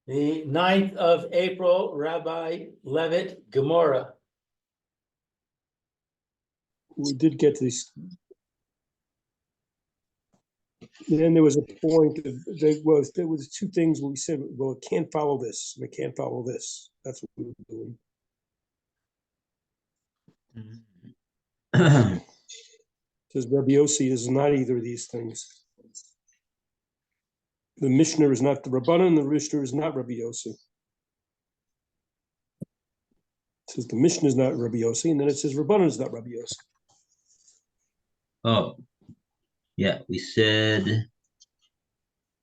The 9th of April, Rabbi Levitt, Gemora. We did get to this. Then there was a point that there was two things where we said, well, it can't follow this, and it can't follow this. That's what we were doing. Says Rabbi Yossi is not either of these things. The Mishnah is not the Rabbanan, and the Mishnah is not Rabbi Yossi. It says the Mishnah is not Rabbi Yossi, and then it says Rabbanan is not Rabbi Yossi. Oh, yeah, we said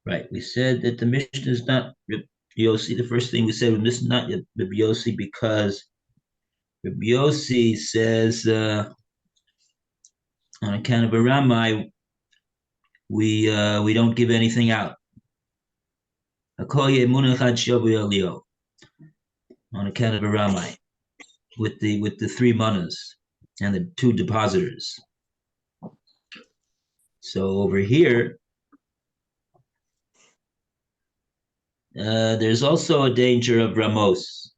that the Mishnah is not Rabbi Yossi. The first thing we said was this is not Rabbi Yossi because Rabbi Yossi says on account of a Ramai, we don't give anything out. On account of a Ramai, with the three manas and the two depositors. So over here, there's also a danger of Ramos.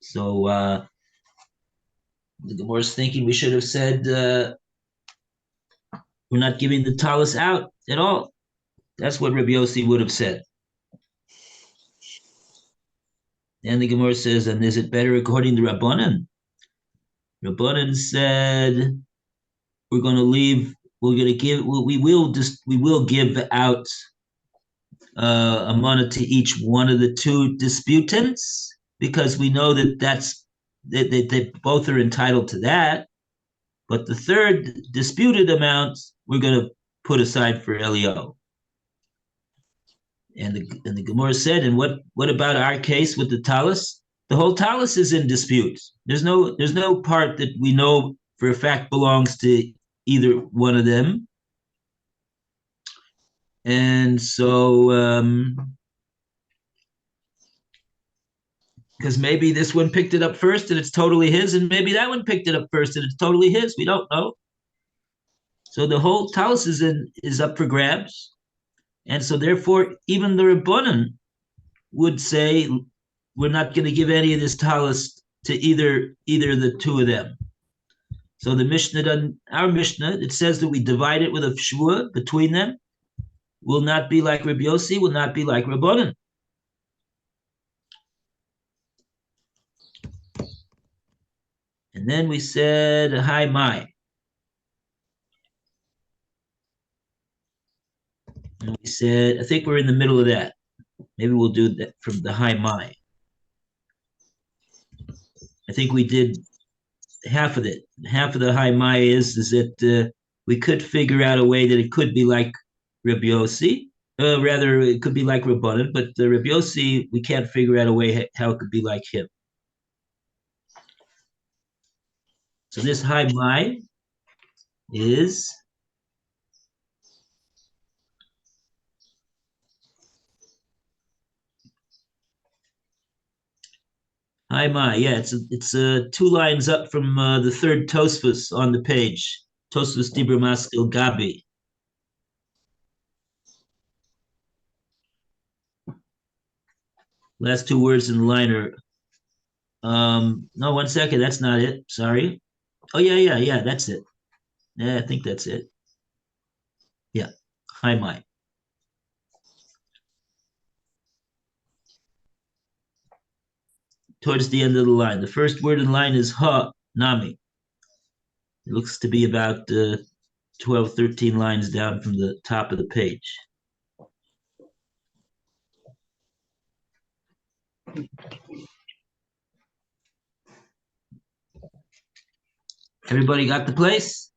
So the Gemara is thinking we should have said we're not giving the talis out at all. That's what Rabbi Yossi would have said. And the Gemara says, and is it better according to Rabbanan? Rabbanan said, we will give out a mana to each one of the two disputants because we know that they both are entitled to that. But the third disputed amount, we're going to put aside for Elio. And the Gemara said, and what about our case with the talis? The whole talis is in dispute. There's no part that we know for a fact belongs to either one of them. And so, because maybe this one picked it up first and it's totally his, and maybe that one picked it up first and it's totally his. We don't know. So the whole talis is up for grabs. And so therefore, even the Rabbanan would say, we're not going to give any of this talis to either of the two of them. So the Mishnah, our Mishnah, it says that we divide it with a shvua between them. Will not be like Rabbi Yossi, will not be like Rabbanan. And then we said, hi, my. And we said, I think we're in the middle of that. Maybe we'll do that from the high my. I think we did half of it. Half of the high my is that we could figure out a way that it could be like Rabbi Yossi. Rather, it could be like Rabbanan, but the Rabbi Yossi, we can't figure out a way how it could be like him. So this high my is Hi, Ma. Yeah, it's 2 lines up from the third Tosfos on the page. Tosfos Dibra Maskil Gabi. Last 2 words in the line are. No, 1 second. That's not it. Sorry. Oh yeah. That's it. Yeah, I think that's it. Yeah. Hi, Ma. Towards the end of the line. The first word in the line is ha, nami. It looks to be about 12, 13 lines down from the top of the page. Everybody got the place?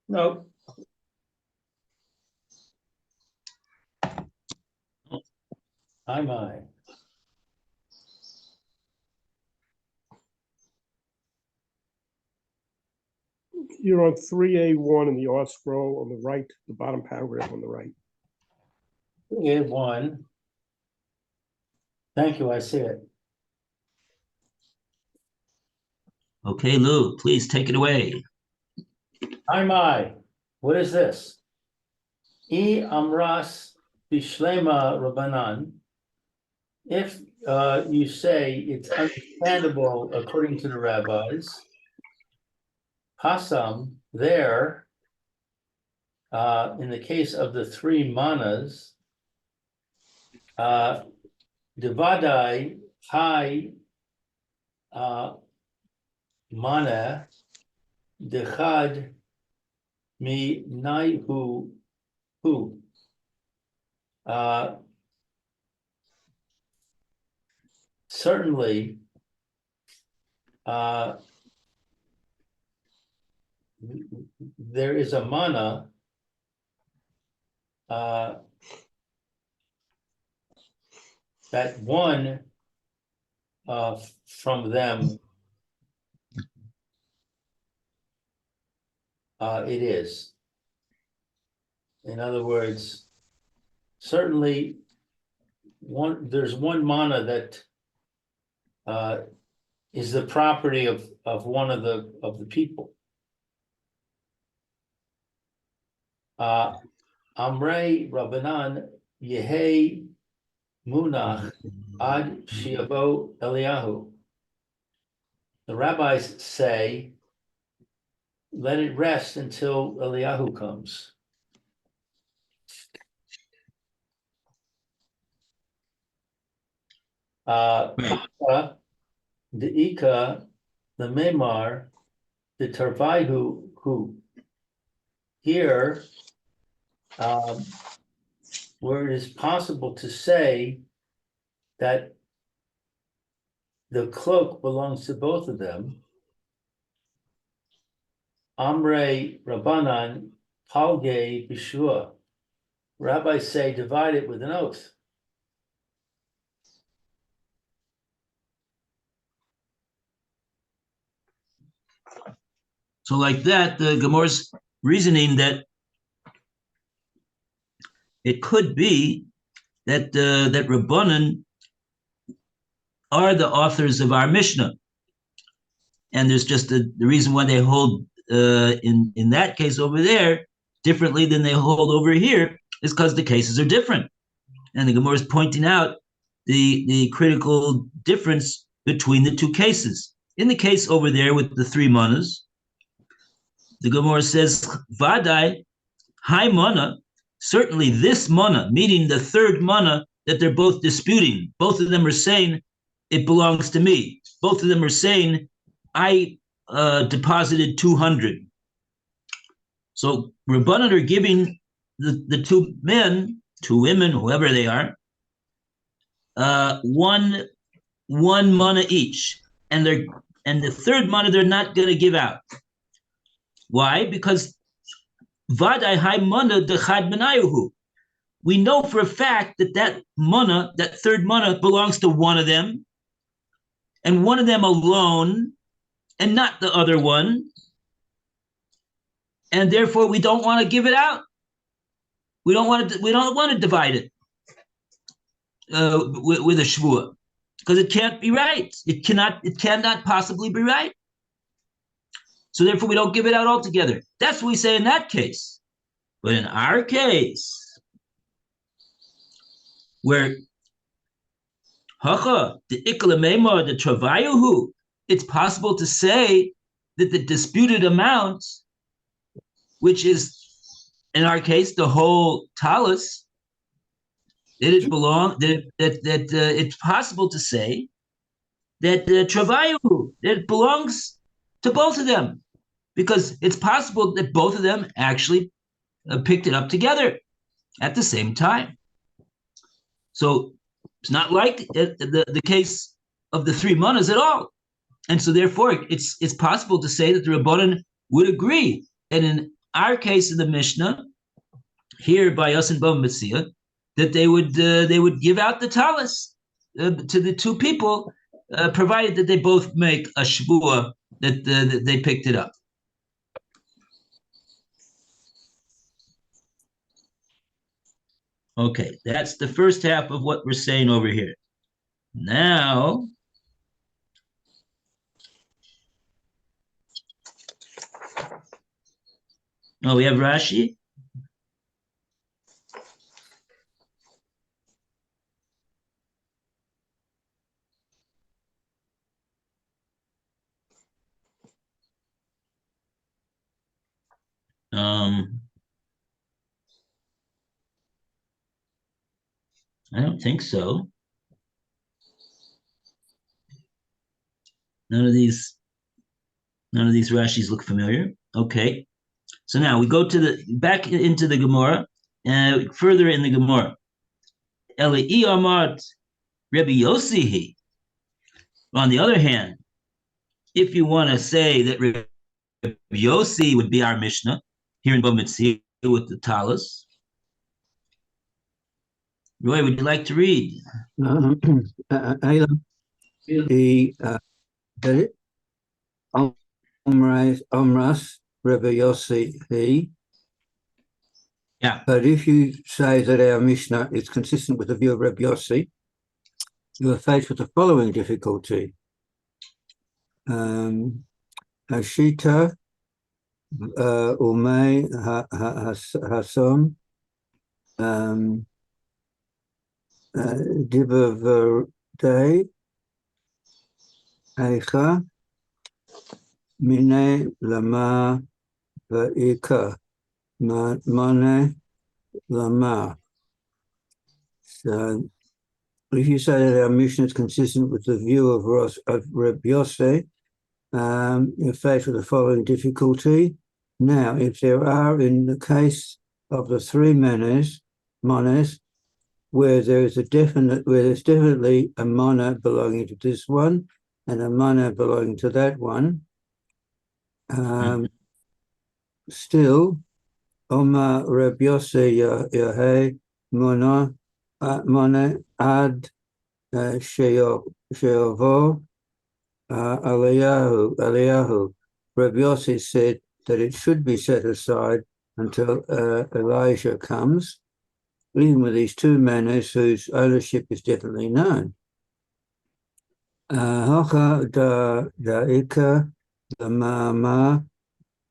No. Hi, my. You're on 3A1 in the art scroll on the right, the bottom paragraph on the right. 3A1. Thank you, I see it. Okay, Lou, please take it away. Hi, my. What is this? E amras bishlema rabbanan if you say it's understandable according to the rabbis, Hasam there, in the case of the three manas, Devadai Hai Mana Dechad Mi Naihu Hu. Certainly, there is a mana that one from them it is. In other words, certainly there's one mana that is the property of one of the people. Amrei Rabbanan Yehei Munach Ad Shiavo Eliyahu. The rabbis say, let it rest until Eliyahu comes. The Ika, the Memar, the Tarvaihu, who here, where it is possible to say that the cloak belongs to both of them, Amrei Rabbanan Palge Bishua. Rabbis say divide it with an oath. So like that, the Gemora's reasoning that it could be that that Rabbanan are the authors of our Mishnah, and there's just the reason why they hold in that case over there differently than they hold over here is because the cases are different, and the Gemara is pointing out the critical difference between the two cases. In the case over there with the three manas, the Gemara says, Vadai, high mana, certainly this mana, meaning the third mana that they're both disputing. Both of them are saying, it belongs to me. Both of them are saying, I deposited 200. So Rabbanan are giving the two men, two women, whoever they are, one mana each. And the third mana they're not going to give out. Why? Because Vadai hai mana dechad menayuhu. We know for a fact that mana, that third mana, belongs to one of them, and one of them alone, and not the other one. And therefore, we don't want to give it out. We don't want to divide it with a shvua, because it can't be right. It cannot possibly be right. So therefore, we don't give it out altogether. That's what we say in that case. But in our case, where hacha the ikla meimar the travayuhu, it's possible to say that the disputed amount, which is in our case the whole talus, that it belongs that it's possible to say that the travayuhu, that it belongs to both of them, because it's possible that both of them actually picked it up together at the same time. So it's not like the case of the three manas at all. And so therefore, it's possible to say that the Rabbanan would agree. And in our case in the Mishnah, here by us in Bava Metzia, that they would give out the talus to the two people, provided that they both make a shvua that they picked it up. Okay, that's the first half of what we're saying over here. Now, we have Rashi. I don't think so. None of these Rashis look familiar. Okay. So now we go to the back into the Gemora, further in the Gemora. Eli Amart Rebbe Yosihi. On the other hand, if you want to say that Rebbe Yossi would be our Mishnah here in Bava Metzia with the Talus, Roy, would you like to read? Omras Rebbe Yossi he. Yeah. But if you say that our Mishnah is consistent with the view of Rebbe Yossi, you are faced with the following difficulty. Ashita Umay Hasom Dibaverde Eicha Mine Lama Va'ika Mane Lama. So if you say that our mission is consistent with the view of Reb Yossi, you're faced with the following difficulty. Now, if there are, in the case of the three manes, where there's definitely a mana belonging to this one and a mana belonging to that one, still, Oma Reb Yossi Yahei Mona Ad Sheovo Eliyahu. Reb Yossi said that it should be set aside until Elijah comes, even with these two manas whose ownership is definitely known. Hocha da'ika mama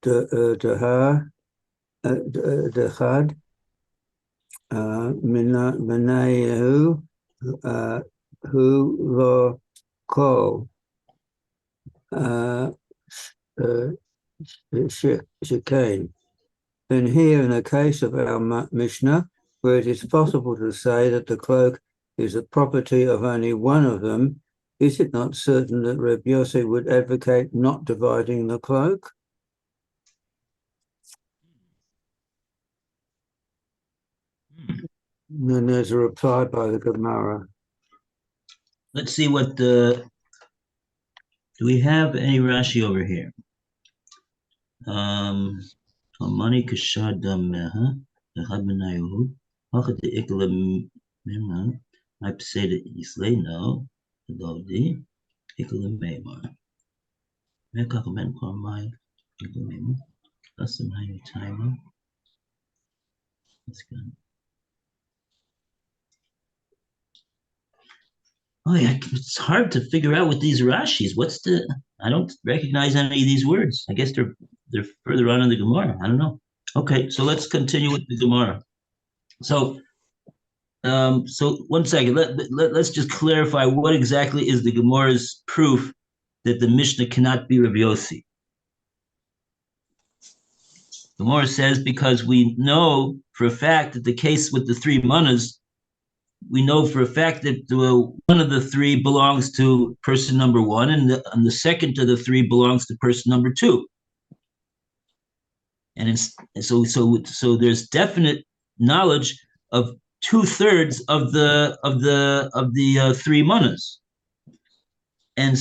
dehad minayu hu lo kol shekain. And here, in the case of our Mishnah, where it is possible to say that the cloak is the property of only one of them, is it not certain that Reb Yossi would advocate not dividing the cloak? And then there's a reply by the Gemara. Let's see what do we have any Rashi over here? Mani kashadam meha Hachad ikla mema. I say that Islay no. Dodi ikla mema. Mekakomen kormai ikla mema. Lasem hayu timer. That's good. Oh yeah, it's hard to figure out with these Rashis. I don't recognize any of these words. I guess they're further on in the Gemara. I don't know. Okay, so let's continue with the Gemara. So one second. Let's just clarify what exactly is the Gemara's proof that the Mishnah cannot be Rav Yossi. Gemara says because we know for a fact that the case with the three manas, we know for a fact that one of the three belongs to person number one, and the second of the three belongs to person number two. And so there's definite knowledge of 2/3 of the three manas, and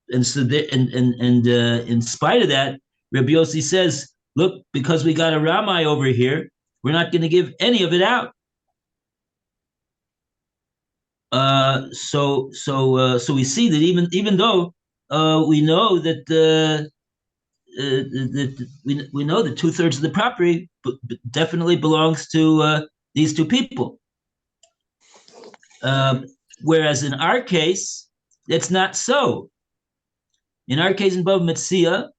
in spite of that, Rabbi Yossi says, "Look, because we got a Ramai over here, we're not going to give any of it out." So we see that even though we know that we know that 2/3 of the property definitely belongs to these two people, whereas in our case it's not so. In our case, in Bava Metzia,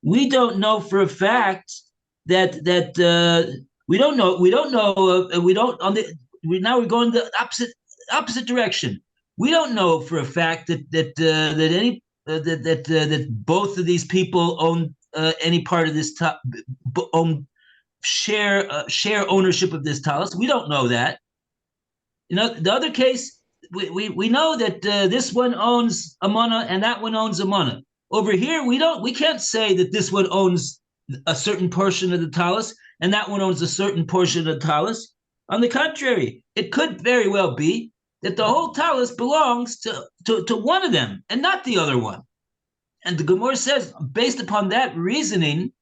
we don't know for a fact that we don't know we're going the opposite direction. We don't know for a fact that both of these people own any part of this share ownership of this talus. We don't know that. The other case, we know that this one owns a mana and that one owns a mana. Over here, we can't say that this one owns a certain portion of the talus and that one owns a certain portion of the talus. On the contrary, it could very well be that the whole talus belongs to one of them and not the other one. And the Gemora says, based upon that reasoning,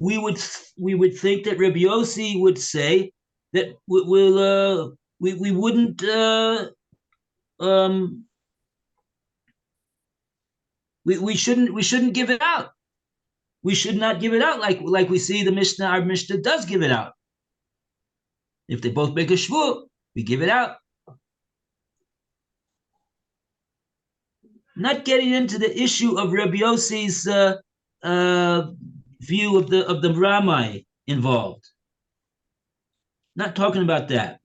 we would think that Rabbi Yossi would say that we wouldn't we shouldn't give it out. We should not give it out like we see our Mishnah does give it out. If they both make a shvur, we give it out. Not getting into the issue of Rabbi Yossi's view of the Ramai involved. Not talking about that.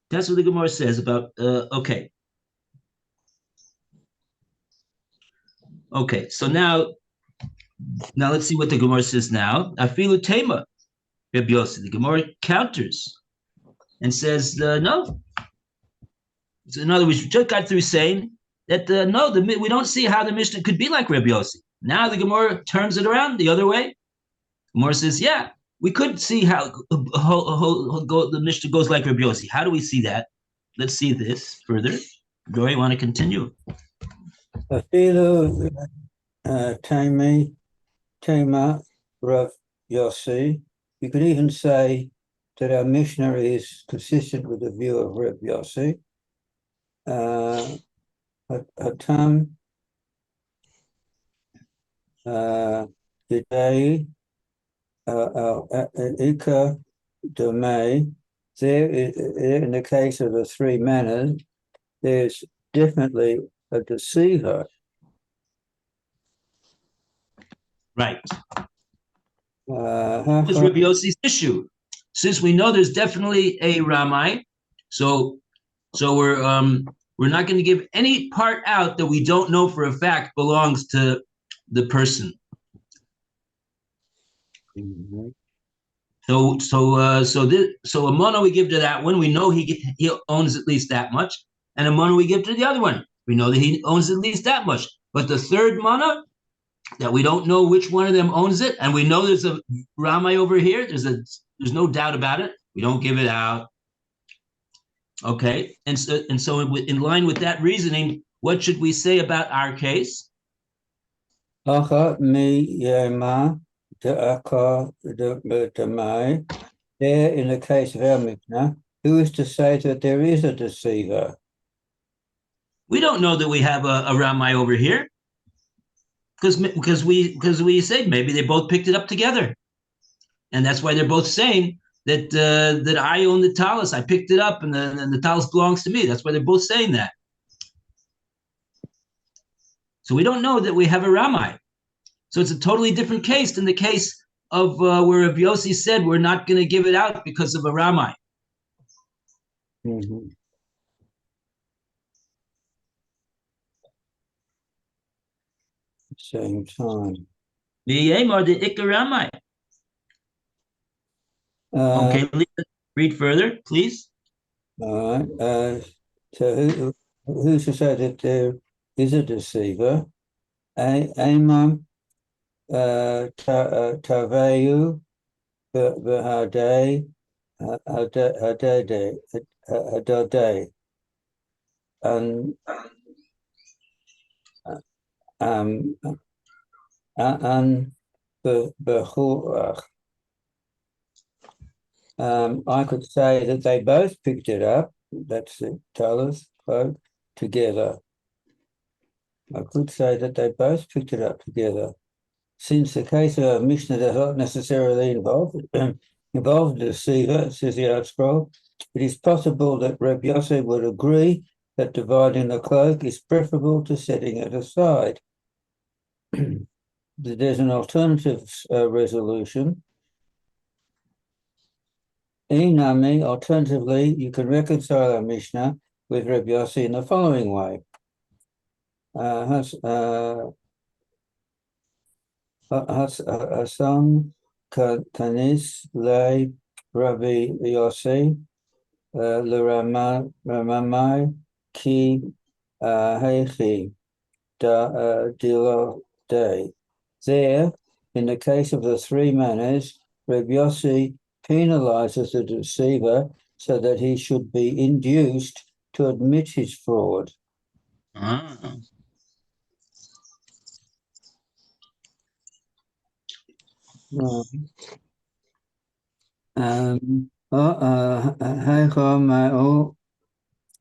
That's what the Gemara says about. Okay. So now let's see what the Gemara says now. Afilu tema, Rabbi Yossi. The Gemara counters and says no. So in other words, we just got through saying that we don't see how the Mishnah could be like Rabbi Yossi. Now the Gemara turns it around the other way. Gemara says, yeah, we could see how the Mishnah goes like Rabbi Yossi. How do we see that? Let's see this further. Joy, want to continue? Afilu tema Rav Yossi. You could even say that our Mishnah is consistent with the view of Rav Yossi. Hatam Yidei Ika Domei. There, in the case of the three manners, there's definitely a deceiver. Right. This is Rabbi Yossi's issue. Since we know there's definitely a Ramai, so we're not going to give any part out that we don't know for a fact belongs to the person. Mm-hmm. So a mana we give to that one, we know he owns at least that much, and a mana we give to the other one, we know that he owns at least that much. But the third mana, that we don't know which one of them owns it, and we know there's a Ramai over here. There's no doubt about it. We don't give it out. Okay, and so in line with that reasoning, what should we say about our case? There, in the case of our Mishnah, who is to say that there is a deceiver? We don't know that we have a Ramai over here, because we say maybe they both picked it up together, and that's why they're both saying that I own the talus, I picked it up, and the talus belongs to me. That's why they're both saying that. So we don't know that we have a Ramai. So it's a totally different case than the case of where Rabbi Yossi said we're not going to give it out because of a Ramai. Mm-hmm. Same time. The Ikar Ramai. Okay, read further, please. All right. So who's to say that there is a deceiver? Amam Taveyu Hadade and Behurach. I could say that they both picked it up. That's the talus quote together. I could say that they both picked it up together. Since the case of a Mishnah does not necessarily involve the deceiver, says the Art Scroll, it is possible that Rabbi Yossi would agree that dividing the cloak is preferable to setting it aside. There's an alternative resolution. Inami, alternatively, you can reconcile our Mishnah with Reb Yossi in the following way. Hasam Kanis Le Rabbi Yossi Ramamai Ki Heichi Dilo Day. There, in the case of the three manners, Reb Yossi penalizes the deceiver so that he should be induced to admit his fraud. Ah.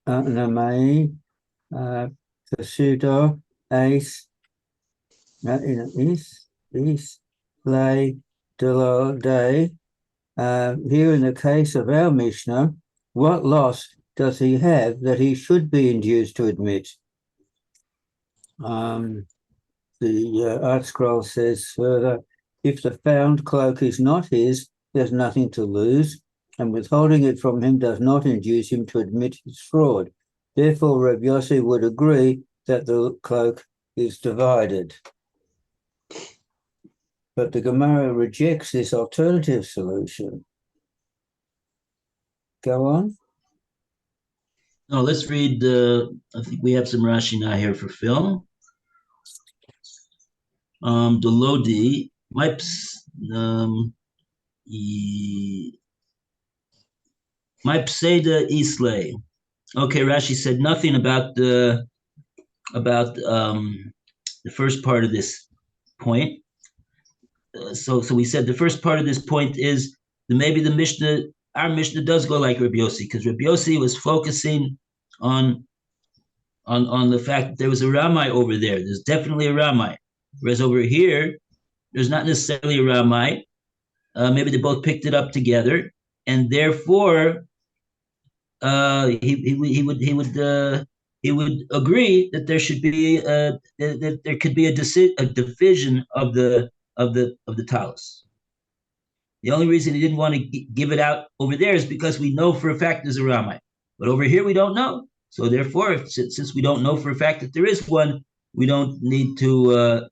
Namai Kasudo Ace Is Lay Delo Day. Here in the case of our Mishnah, what loss does he have that he should be induced to admit? The Art Scroll says further, if the found cloak is not his, there's nothing to lose, and withholding it from him does not induce him to admit his fraud. Therefore, Reb Yossi would agree that the cloak is divided. But the Gemara rejects this alternative solution. Go on. No, let's read. I think we have some Rashi now here for Phil. The Lodi, Mipes, Mipseda Islay. Okay, Rashi said nothing about the first part of this point. So we said the first part of this point is that maybe our Mishnah does go like Rabbi Yossi, because Rabbi Yossi was focusing on the fact that there was a Ramai over there. There's definitely a Ramai. Whereas over here, there's not necessarily a Ramai. Maybe they both picked it up together, and therefore he would agree that there should be that there could be a division of the talus. The only reason he didn't want to give it out over there is because we know for a fact there's a Ramai, but over here we don't know. So therefore, since we don't know for a fact that there is one, we don't need to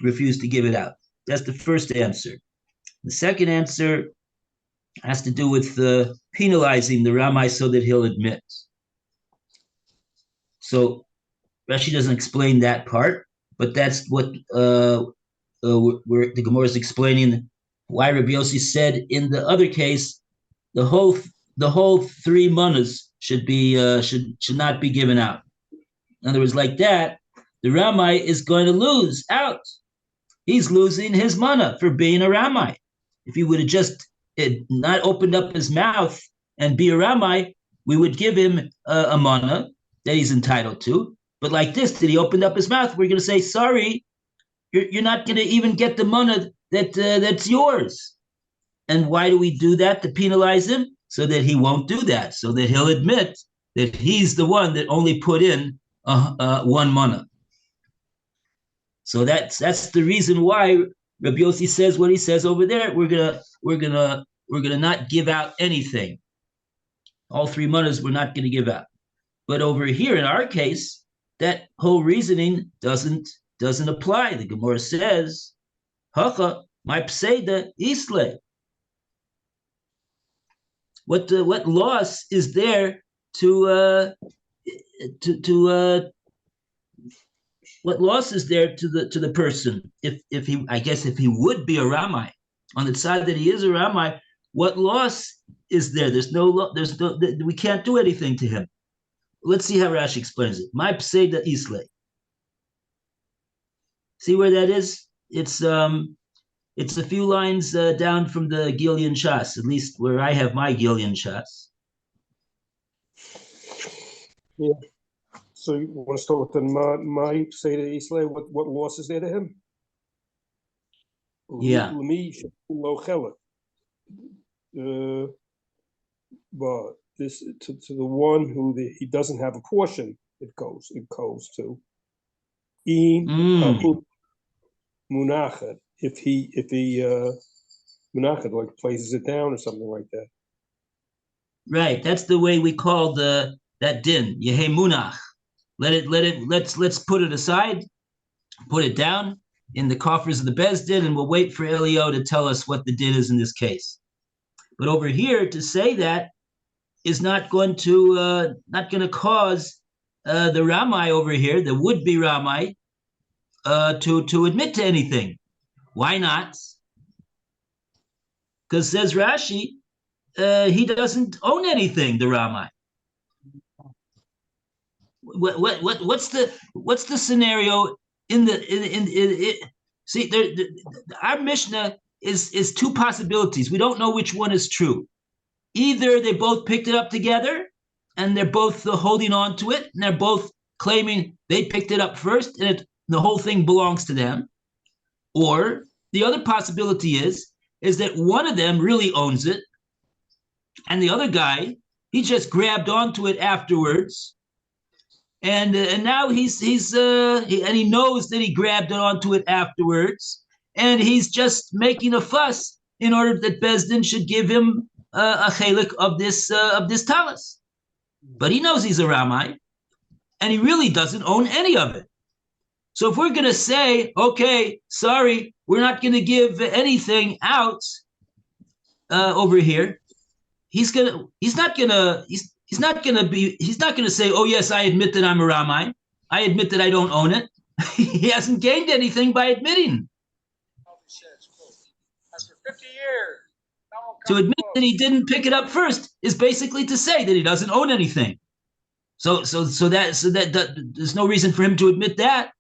refuse to give it out. That's the first answer. The second answer has to do with penalizing the Ramai so that he'll admit. So Rashi doesn't explain that part, but that's what where the Gemora is explaining why Rabbi Yossi said in the other case the whole 3 manas should not be given out. In other words, like that, the Ramai is going to lose out. He's losing his mana for being a Ramai. If he would have just not opened up his mouth and be a Ramai, we would give him a mana that he's entitled to. But like this, that he opened up his mouth, we're going to say, sorry, you're not going to even get the mana that's yours. And why do we do that? To penalize him? So that he won't do that, so that he'll admit that he's the one that only put in 1 mana. So that's the reason why Rabbi Yossi says what he says over there. We're gonna not give out anything. All 3 manas we're not gonna give out. But over here in our case, that whole reasoning doesn't apply. The Gemora says, "Hacha my pseida isle." What loss is there what loss is there to the person if he would be a Ramai on the side that he is a Ramai? What loss is there? We can't do anything to him. Let's see how Rashi explains it. My pseida isle. See where that is? It's a few lines down from the Gillian Shas, at least where I have my Gillian Shas. Yeah. So you want to start with the my say to Isla, what loss is there to him? Yeah. But this to the one who he doesn't have a portion, it goes to. Munachet. If he munachet, like places it down or something like that. Right. That's the way we call that din, Yehemunach. Let's put it aside, put it down in the coffers of the Bezdin, and we'll wait for Elio to tell us what the din is in this case. But over here, to say that is not going to cause the Ramai over here, the would-be Ramai, to admit to anything. Why not? Because says Rashi, he doesn't own anything, the Ramai. What's the scenario see there, our Mishnah is two possibilities. We don't know which one is true. Either they both picked it up together and they're both holding on to it and they're both claiming they picked it up first and the whole thing belongs to them. Or the other possibility is that one of them really owns it and the other guy, he just grabbed onto it afterwards. And now he knows that he grabbed it onto it afterwards, and he's just making a fuss in order that Bezdin should give him a chelik of this talis. But he knows he's a Ramai, and he really doesn't own any of it. So if we're going to say, okay, sorry, we're not going to give anything out over here, he's not going to say, oh yes, I admit that I'm a Ramai. I admit that I don't own it. He hasn't gained anything by admitting. After 50 years, To admit that he didn't pick it up first is basically to say that he doesn't own anything. So that there's no reason for him to admit that.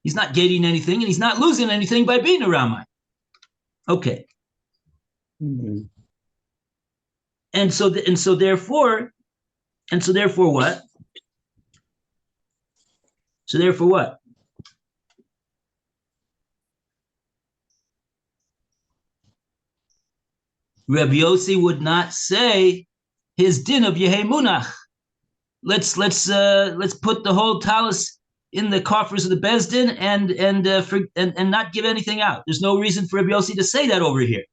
He's not gaining anything and he's not losing anything by being a Ramai. Okay. Mhm. And so therefore what? So therefore what? Rabbi Yossi would not say his din of Yehemunach. Let's put the whole talis in the coffers of the Bezdin and not give anything out. There's no reason for Rabbi Yossi to say that over here.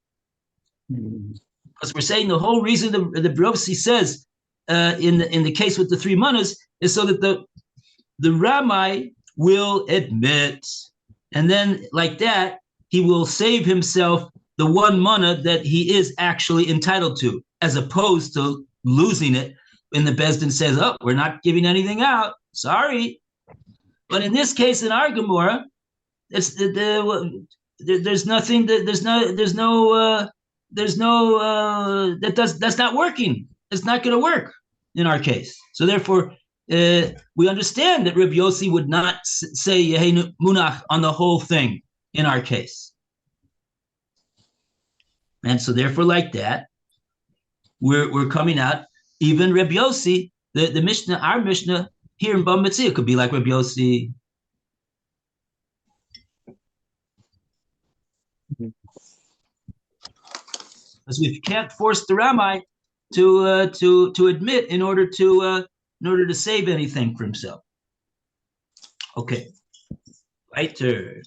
Mhm. Because we're saying the whole reason the Brovsi says in the case with the three manas is so that the Ramai will admit, and then like that he will save himself the one mana that he is actually entitled to, as opposed to losing it when the Bezdin says, "Oh, we're not giving anything out. Sorry." But in this case, in our Gemora, there's nothing that that's not working. It's not going to work in our case. So therefore, we understand that Rabbi Yossi would not say Yehi Munach on the whole thing in our case. And so therefore, like that, we're coming out. Even Rabbi Yossi, the Mishnah, our Mishnah here in Bava Metzia could be like Rabbi Yossi. Because we can't force the Ramai to admit in order to save anything for himself. Okay, weiter.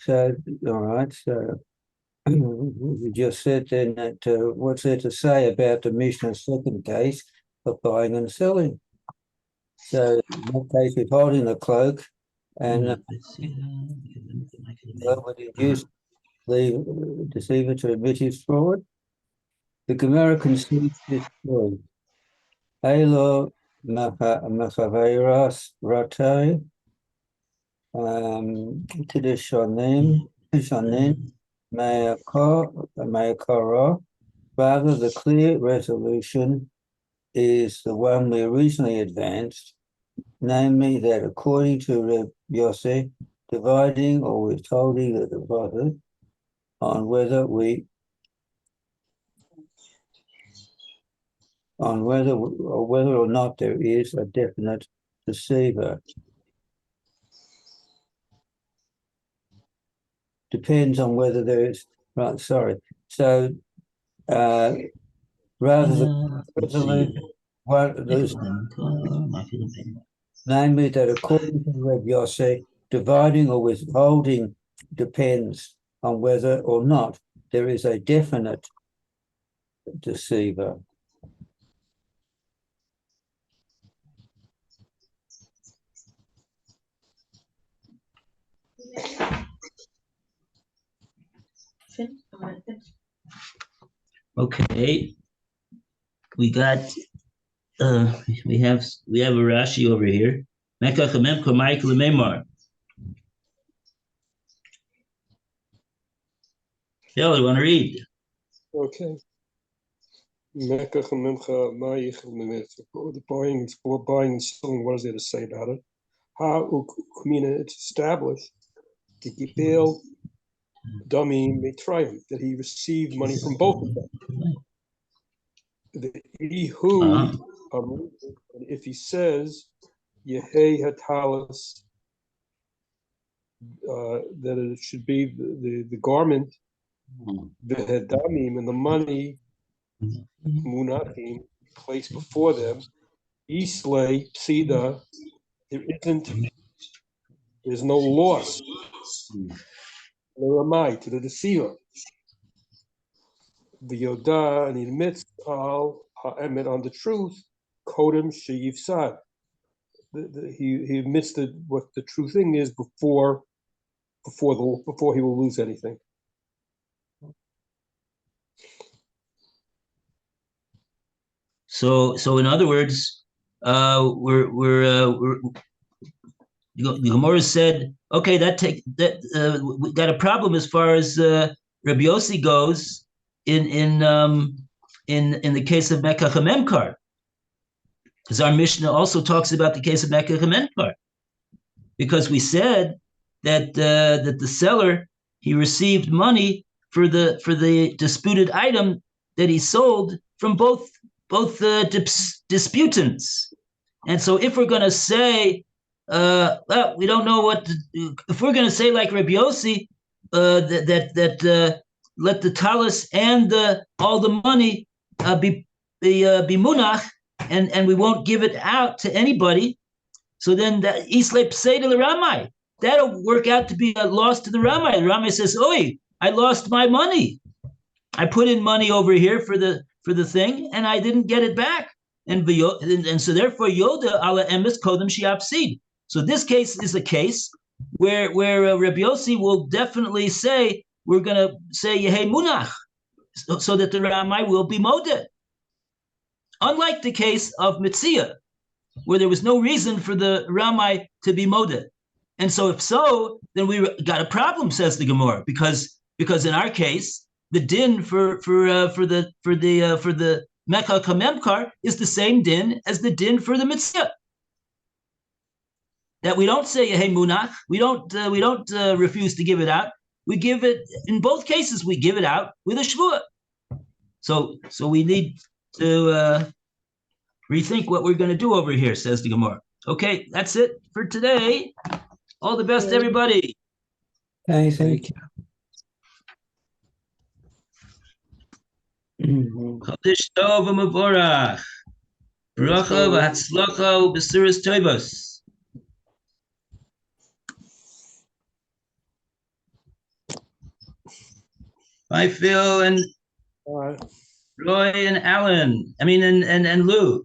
So, all right. So we just said then that what's there to say about the Mishnah's second case of buying and selling? So in that case, he's holding the cloak, and would induce the deceiver to admit his fraud. The Gemara concedes this fraud. Halo machaveras rate Tidishonim Mayakara. Rather, the clear resolution is the one we originally advanced, namely that according to Reb Yossi, dividing or withholding the deposit on whether or not there is a definite deceiver. Depends on whether there is, right, sorry. So rather than namely that according to Reb Yossi, dividing or withholding depends on whether or not there is a definite deceiver. Okay. We got we have a Rashi over here. Mekach hamem komayik lememar. Phil, you want to read? Okay. Mekach memcha ma'ich the buying and selling, what is there to say about it? Ha u'kumina, it's established, the Gibel Dami Mitzrayim, that he received money from both of them. The Ihu, if he says, Yehei Hatalas, that it should be the garment, the Hedamim, and the money, Munachim, placed before them, Islay, Psida, there's no loss. Leramai, to the deceiver. The Yoda, and he admits al ha'emet, on the truth, Kodem sheyiv sad. He admits that what the true thing is before he will lose anything. So in other words, the Gemora said, okay, we got a problem as far as Rabbi Yossi goes in the case of Mekach HaMemkar, because our Mishnah also talks about the case of Mekach HaMemkar, because we said that the seller, he received money for the disputed item that he sold from both disputants. And so if we're going to say, well, we don't know if we're going to say like Rabbi Yossi, that let the talis and all the money be munach, and we won't give it out to anybody. So then that Islay Psei to the Ramai, that'll work out to be a loss to the Ramai. The Ramai says, "Oi, I lost my money. I put in money over here for the thing, and I didn't get it back." And so therefore, Yoda ala emes kodem shiapsid. So this case is a case where Rabbi Yossi will definitely say, we're going to say Yehei Munach, so that the Ramai will be modeh. Unlike the case of Metzia, where there was no reason for the Ramai to be modeh. And so if so, then we got a problem, says the Gemora, because in our case, the din for the Mekach HaMemkar is the same din as the din for the Metzia. That we don't say Yehei Munach, we don't refuse to give it out. We give it, in both cases, we give it out with a shvuah. So we need to rethink what we're going to do over here, says the Gemara. Okay, that's it for today. All the best, everybody. Okay, thank you. Chodesh Tov u'Mevorach. Bracha v'hatzlacha u'besuras tovos. Bye, Phil and Roy and Alan. I mean, and Lou.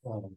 Um,